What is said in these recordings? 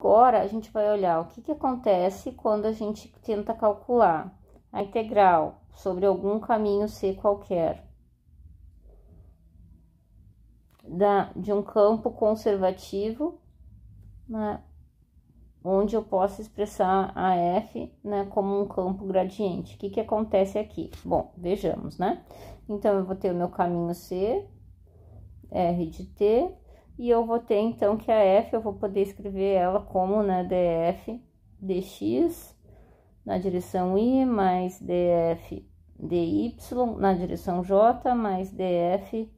agora a gente vai olhar o que acontece quando a gente tenta calcular a integral sobre algum caminho C qualquer de um campo conservativo, né, onde eu posso expressar a f, né, como um campo gradiente. O que acontece aqui? Bom, vejamos, né? Então, eu vou ter o meu caminho C, R de t, e eu vou ter, então, que a f, eu vou poder escrever ela como, né, df dx na direção y, mais df dy na direção j, mais df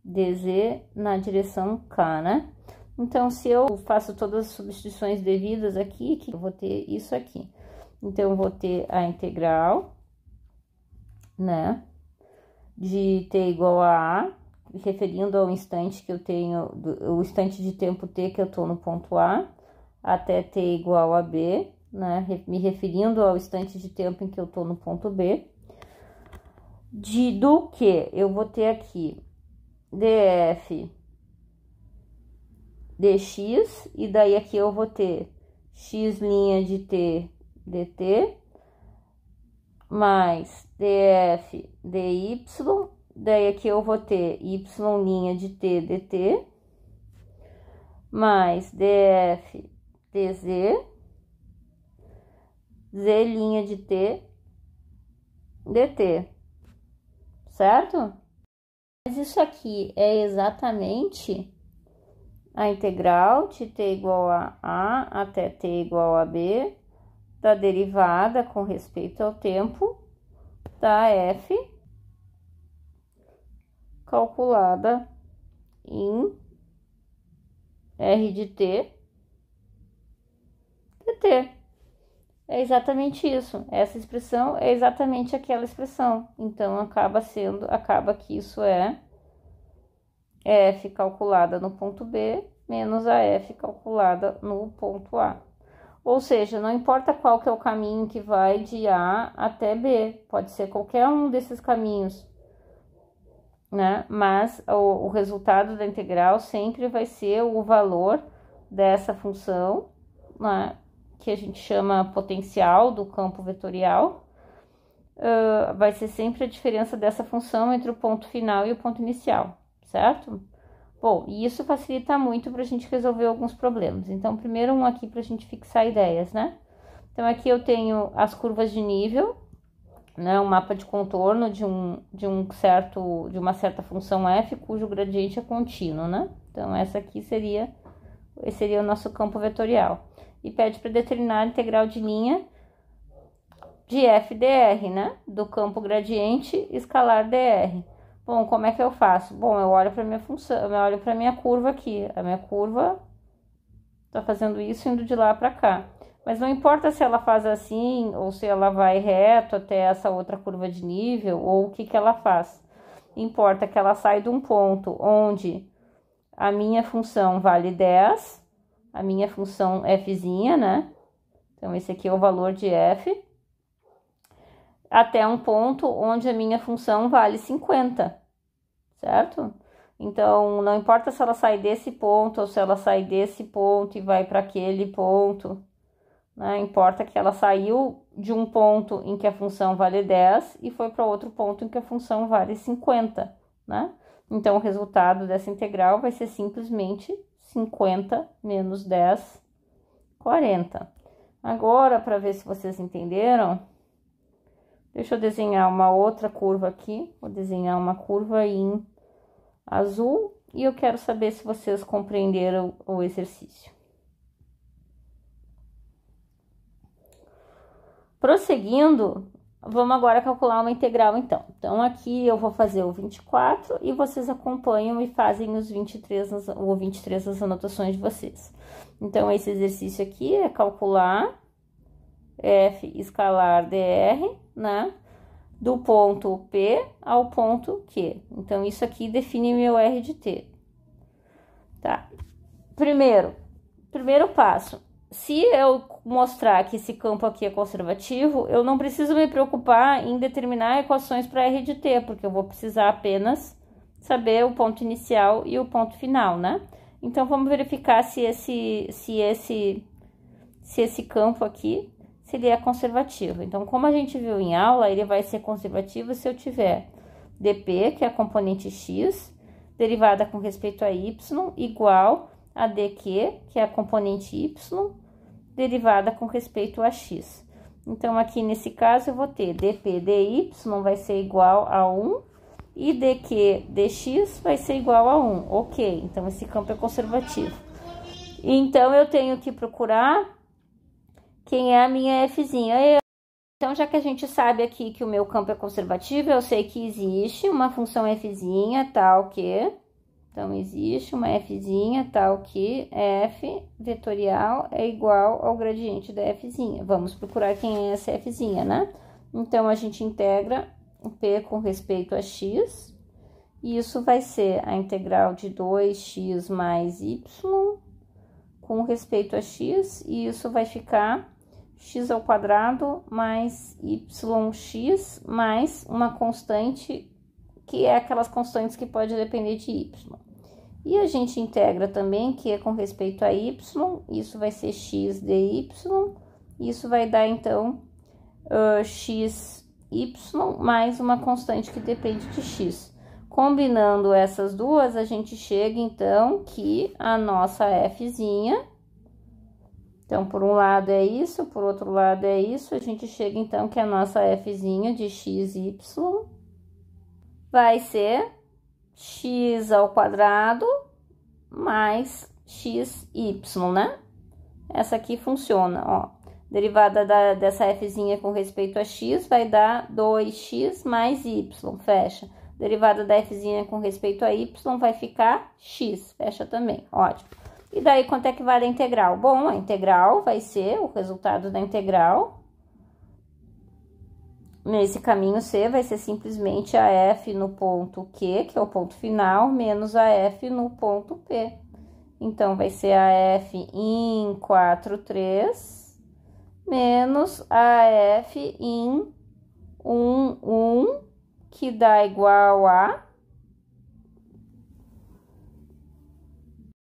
dz na direção k, né? Então, se eu faço todas as substituições devidas aqui, que eu vou ter isso aqui. Então, eu vou ter a integral, né, de t igual a A, referindo ao instante que eu tenho, o instante de tempo t que eu tô no ponto A, até t igual a B, né, me referindo ao instante de tempo em que eu tô no ponto B. Do que eu vou ter aqui df dx, e daí aqui eu vou ter x' de t dt, mais df dy, daí aqui eu vou ter y' de t dt, mais df dz, z' de t dt, certo? Mas isso aqui é exatamente a integral de t igual a A até t igual a B da derivada com respeito ao tempo da f calculada em R de t dt. É exatamente isso. Essa expressão é exatamente aquela expressão. Então, acaba que isso é f calculada no ponto B menos a f calculada no ponto A. Ou seja, não importa qual que é o caminho que vai de A até B, pode ser qualquer um desses caminhos, né? Mas o resultado da integral sempre vai ser o valor dessa função, né, que a gente chama potencial do campo vetorial, vai ser sempre a diferença dessa função entre o ponto final e o ponto inicial, certo? Bom, e isso facilita muito para a gente resolver alguns problemas. Então, primeiro um aqui para a gente fixar ideias, né? Então, aqui eu tenho as curvas de nível, né? Um mapa de contorno de uma certa função f, cujo gradiente é contínuo, né? Então, esse seria o nosso campo vetorial. E pede para determinar a integral de linha de f dr, né? Do campo gradiente escalar dr. Bom, como é que eu faço? Bom, eu olho para minha função, eu olho para minha curva aqui. A minha curva tá fazendo isso indo de lá para cá. Mas não importa se ela faz assim ou se ela vai reto até essa outra curva de nível ou o que ela faz. Importa que ela sai de um ponto onde a minha função vale 10, a minha função fzinha, né? Então, esse aqui é o valor de f, até um ponto onde a minha função vale 50, certo? Então, não importa se ela sai desse ponto ou se ela sai desse ponto e vai para aquele ponto, né? Importa que ela saiu de um ponto em que a função vale 10 e foi para outro ponto em que a função vale 50, né? Então, o resultado dessa integral vai ser simplesmente 50 menos 10, 40. Agora, para ver se vocês entenderam, deixa eu desenhar uma outra curva aqui. Vou desenhar uma curva em azul e eu quero saber se vocês compreenderam o exercício. Prosseguindo, vamos agora calcular uma integral, então. Então, aqui eu vou fazer o 24 e vocês acompanham e fazem os 23 nas anotações de vocês. Então, esse exercício aqui é calcular f escalar dr, né, do ponto P ao ponto Q. Então, isso aqui define meu R de T. Tá? Primeiro passo. Se eu mostrar que esse campo aqui é conservativo, eu não preciso me preocupar em determinar equações para R de T, porque eu vou precisar apenas saber o ponto inicial e o ponto final, né? Então, vamos verificar se esse se esse campo aqui, se ele é conservativo. Então, como a gente viu em aula, ele vai ser conservativo se eu tiver dp, que é a componente x, derivada com respeito a y, igual a dq, que é a componente y, derivada com respeito a x. Então, aqui nesse caso, eu vou ter dp dy vai ser igual a 1 e dq dx vai ser igual a 1. Ok, então esse campo é conservativo. Então, eu tenho que procurar quem é a minha fzinha. Então, já que a gente sabe aqui que o meu campo é conservativo, eu sei que existe uma função fzinha tal que... Então, existe uma fzinha tal que f vetorial é igual ao gradiente da fzinha. Vamos procurar quem é essa fzinha, né? Então, a gente integra o p com respeito a x. E isso vai ser a integral de 2x mais y com respeito a x. E isso vai ficar x ao quadrado mais yx mais uma constante, que é aquelas constantes que pode depender de y. E a gente integra também, que é com respeito a y, isso vai ser x dy, isso vai dar, então, xy mais uma constante que depende de x. Combinando essas duas, a gente chega, então, que a nossa fzinha... Então, por um lado é isso, por outro lado é isso, a gente chega, então, que a nossa fzinha de xy vai ser x ao quadrado mais xy, né? Essa aqui funciona, ó. Derivada dessa fzinha com respeito a x vai dar 2x mais y, fecha. Derivada da fzinha com respeito a y vai ficar x, fecha também, ótimo. E daí, quanto é que vale a integral? Bom, a integral vai ser o resultado da integral. Nesse caminho C, vai ser simplesmente a f no ponto Q, que é o ponto final, menos a f no ponto P. Então, vai ser a f em 4, 3, menos a f em 1, 1, que dá igual a